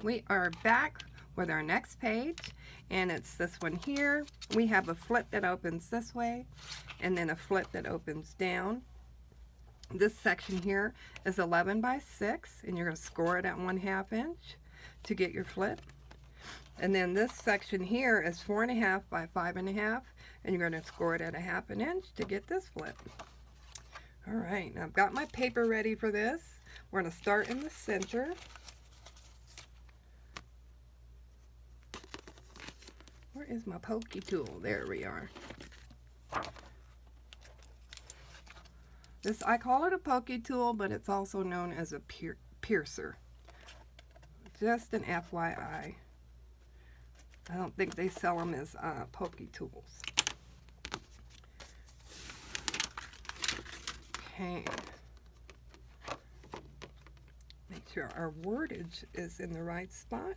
We are back with our next page, and it's this one here. We have a flip that opens this way, and then a flip that opens down. This section here is 11 by 6, and you're going to score it at 1/2 inch to get your flip. And then this section here is 4.5 by 5.5, and you're going to score it at 1/2 inch to get this flip. All right, now I've got my paper ready for this. We're going to start in the center. Where is my pokey tool? There we are. This, I call it a pokey tool, but it's also known as a piercer. Just an FYI. I don't think they sell them as pokey tools. Okay. Make sure our wordage is in the right spot.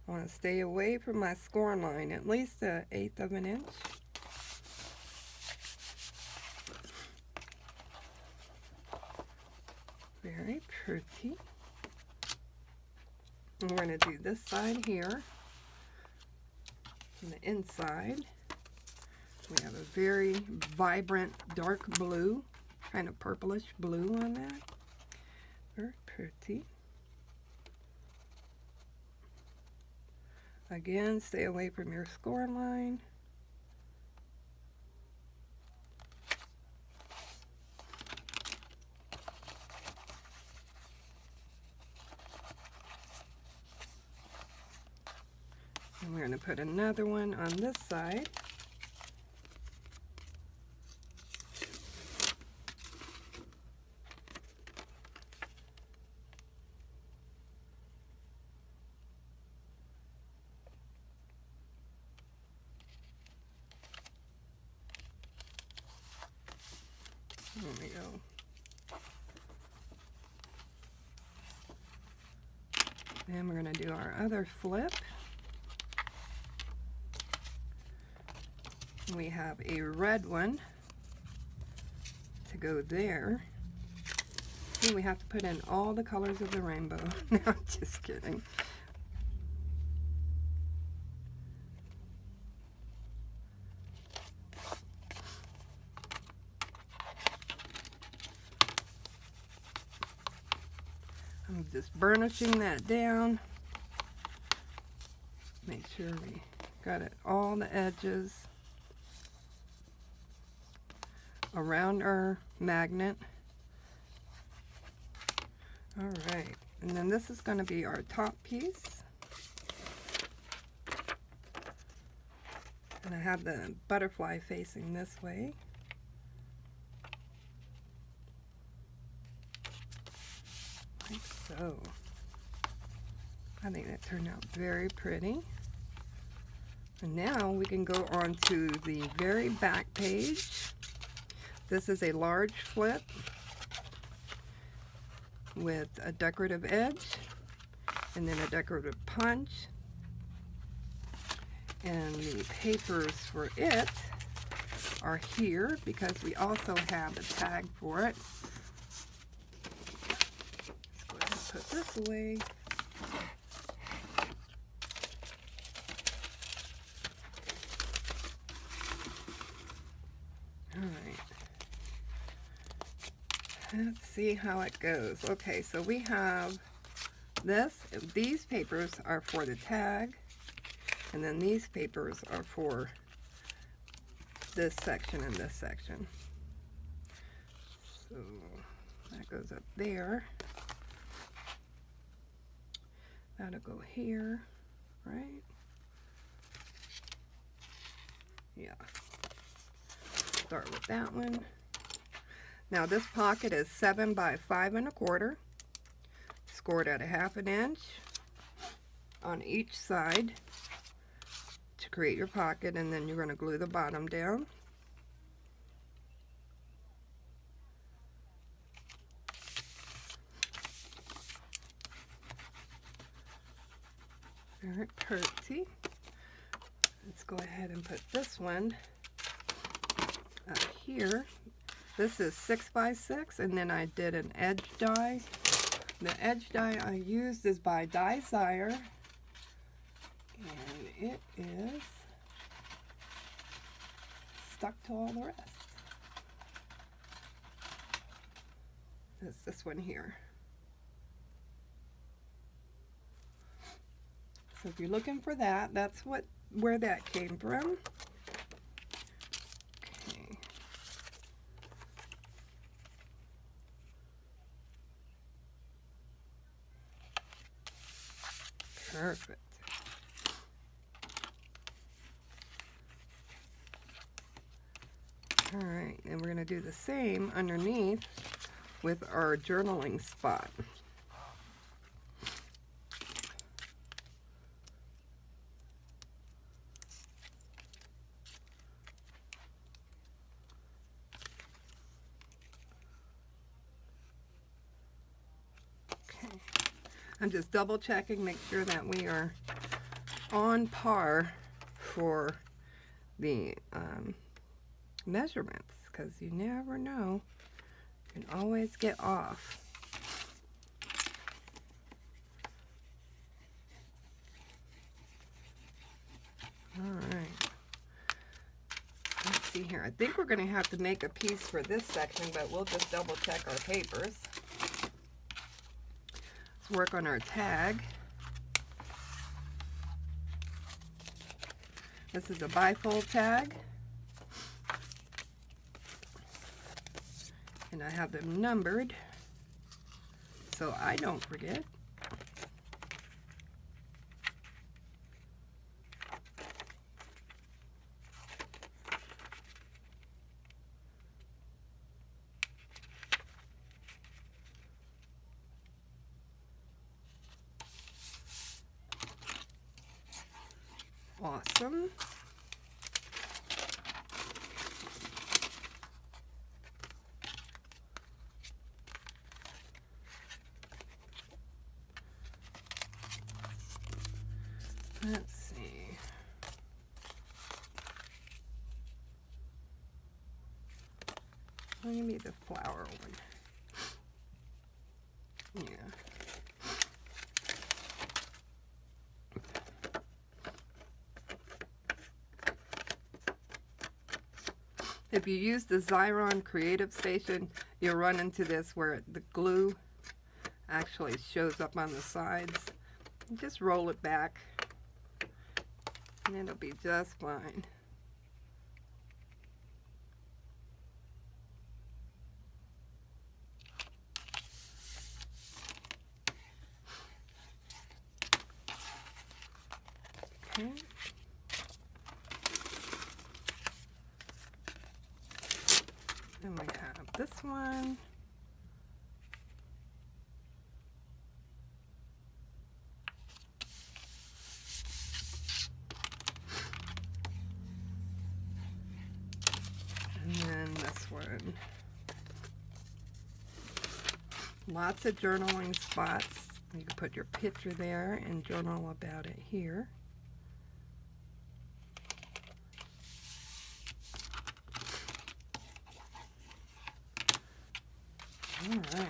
I want to stay away from my score line, at least 1/8 of an inch. Very pretty. And we're going to do this side here. On the inside, we have a very vibrant dark blue, kind of purplish blue on that. Very pretty. Again, stay away from your score line. And we're going to put another one on this side. There we go. Then we're going to do our other flip. We have a red one to go there. See, we have to put in all the colors of the rainbow. No, I'm just kidding. I'm just burnishing that down. Make sure we got it all the edges around our magnet. All right, and then this is going to be our top piece. And I have the butterfly facing this way. Like so. I think that turned out very pretty. And now we can go on to the very back page. This is a large flip with a decorative edge and then a decorative punch. And the papers for it are here because we also have a tag for it. Let's go ahead and put this away. Let's see how it goes. Okay, so we have this. These papers are for the tag, and then these papers are for this section and this section. So that goes up there. That'll go here, right? Yeah. Start with that one. Now this pocket is 7 by 5 1/4, scored at 1/2 inch on each side to create your pocket, and then you're going to glue the bottom down. Very pretty. Let's go ahead and put this one up here. This is 6 by 6, and then I did an edge die. The edge die I used is by Desire, and it is stuck to all the rest. It's this one here. So if you're looking for that, that's where that came from. Okay. Perfect. All right, and we're going to do the same underneath with our journaling spot. Okay, I'm just double checking, make sure that we are on par for the measurements, because you never know, you can always get off. All right, let's see here. I think we're going to have to make a piece for this section, but we'll just double check our papers. Let's work on our tag. This is a bifold tag, and I have them numbered so I don't forget. Awesome. Let's see. Maybe the flower one. Yeah. If you use the Xyron Creative Station, you'll run into this where the glue actually shows up on the sides. You just roll it back, and it'll be just fine. Okay. Then we have this one. And then this one. Lots of journaling spots. You can put your picture there and journal about it here. All right.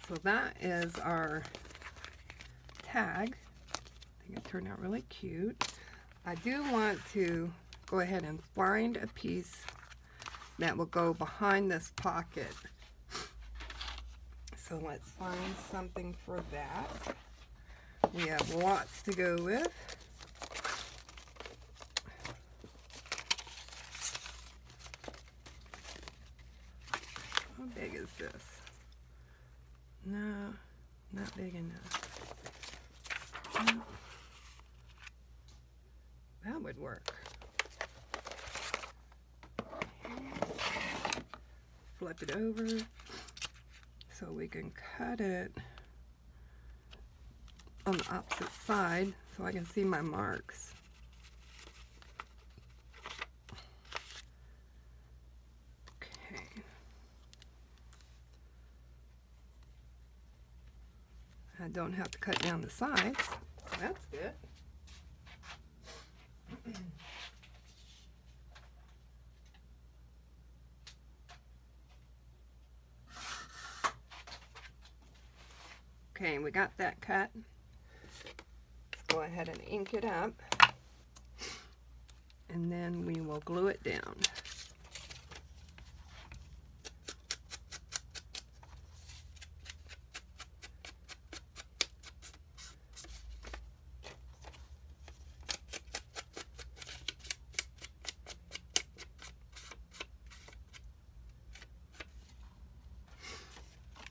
So that is our tag. I think it turned out really cute. I do want to go ahead and find a piece that will go behind this pocket. So let's find something for that. We have lots to go with. How big is this? No, not big enough. No. That would work. Flip it over so we can cut it on the opposite side so I can see my marks. Okay. I don't have to cut down the sides, so that's good. Okay, we got that cut. Let's go ahead and ink it up. And then we will glue it down.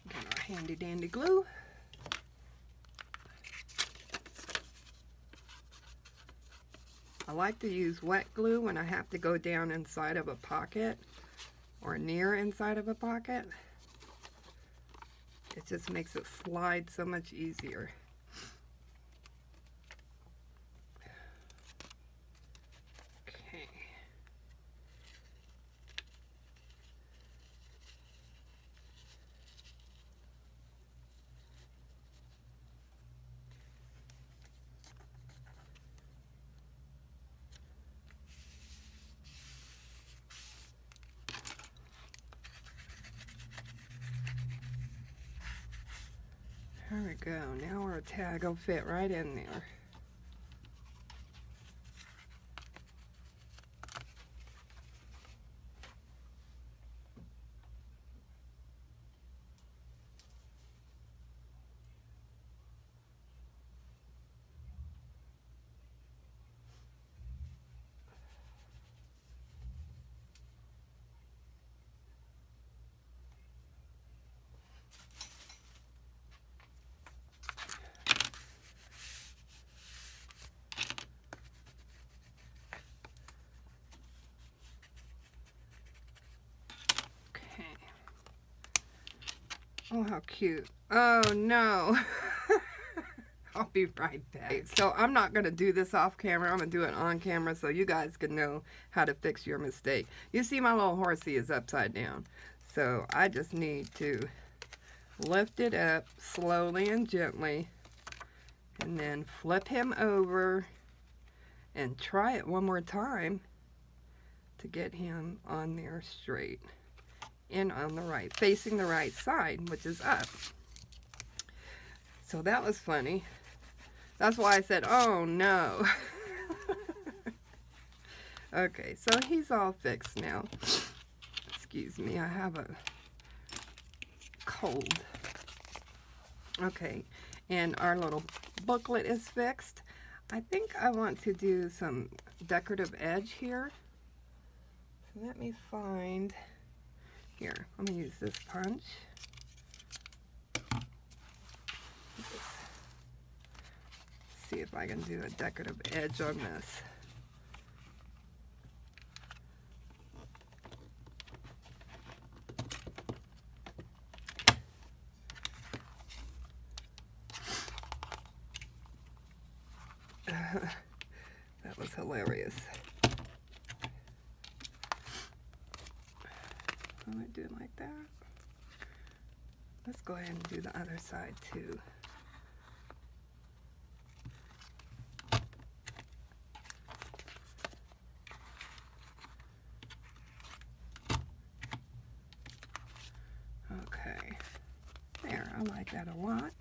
Get our handy dandy glue. I like to use wet glue when I have to go down inside of a pocket or near inside of a pocket. It just makes it slide so much easier. Okay. There we go. Now our tag will fit right in there. Oh, how cute. Oh, no. I'll be right back. So I'm not going to do this off camera. I'm going to do it on camera so you guys can know how to fix your mistake. You see my little horsey is upside down. So I just need to lift it up slowly and gently and then flip him over and try it one more time to get him on there straight. And on the right, facing the right side, which is up. So that was funny. That's why I said, oh no. Okay, so he's all fixed now. Excuse me, I have a cold. Okay, and our little booklet is fixed. I think I want to do some decorative edge here. So let me find... Here, I'm going to use this punch. See if I can do a decorative edge on this. That was hilarious. I do it like that. Let's go ahead and do the other side too. Okay. There, I like that a lot.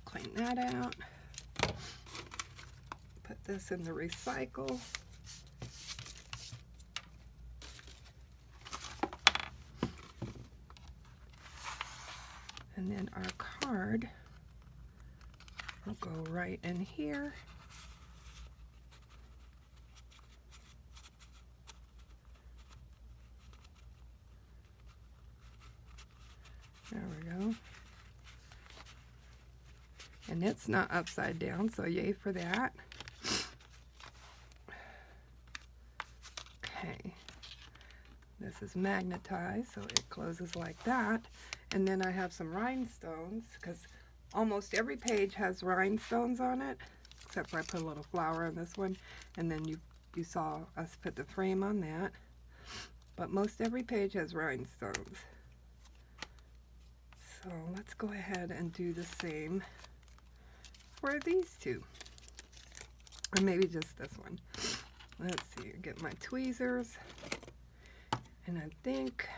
Clean that out. Put this in the recycle. And then our card will go right in here. There we go. And it's not upside down, so yay for that. Okay. This is magnetized, so it closes like that. And then I have some rhinestones, because almost every page has rhinestones on it, except for I put a little flower on this one. And then you saw us put the frame on that. But most every page has rhinestones. So let's go ahead and do the same for these two. Or maybe just this one. Let's see, get my tweezers. And I think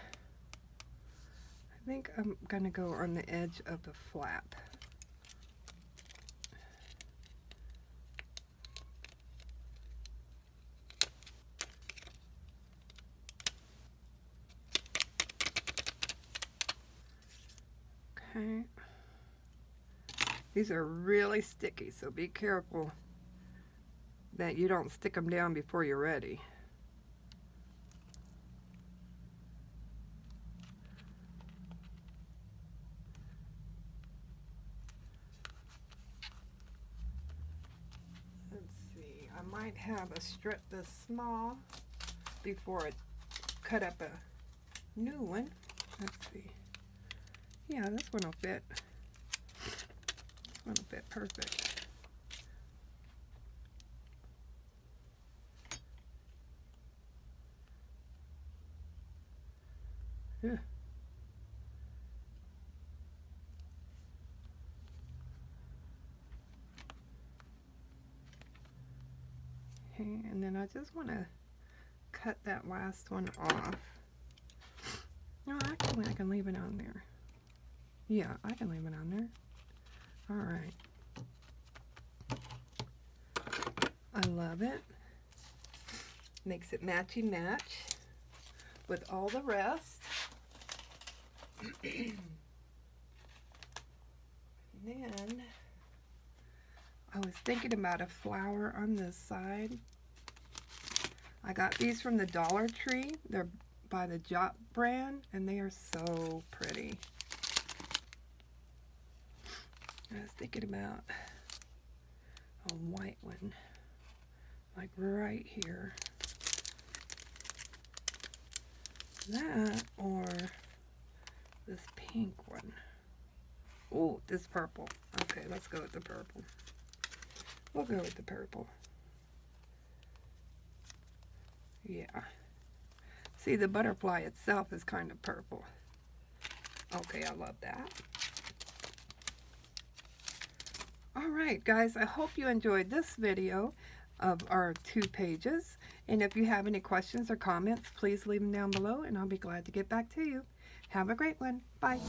I'm gonna go on the edge of the flap. Okay. These are really sticky, so be careful that you don't stick them down before you're ready. Let's see, I might have a strip this small before I cut up a new one. Let's see. Yeah, this one will fit. This one will fit perfect. Yeah. Okay, and then I just want to cut that last one off. No, actually I can leave it on there. Yeah, I can leave it on there. All right. I love it. Makes it matchy match with all the rest. And then I was thinking about a flower on this side. I got these from the Dollar Tree. They're by the Jop brand, and they are so pretty. I was thinking about a white one, like right here. That or this pink one. Oh, this purple. Okay, let's go with the purple. We'll go with the purple. Yeah. See, the butterfly itself is kind of purple. Okay, I love that. All right, guys, I hope you enjoyed this video of our 2 pages. And if you have any questions or comments, please leave them down below, and I'll be glad to get back to you. Have a great one. Bye.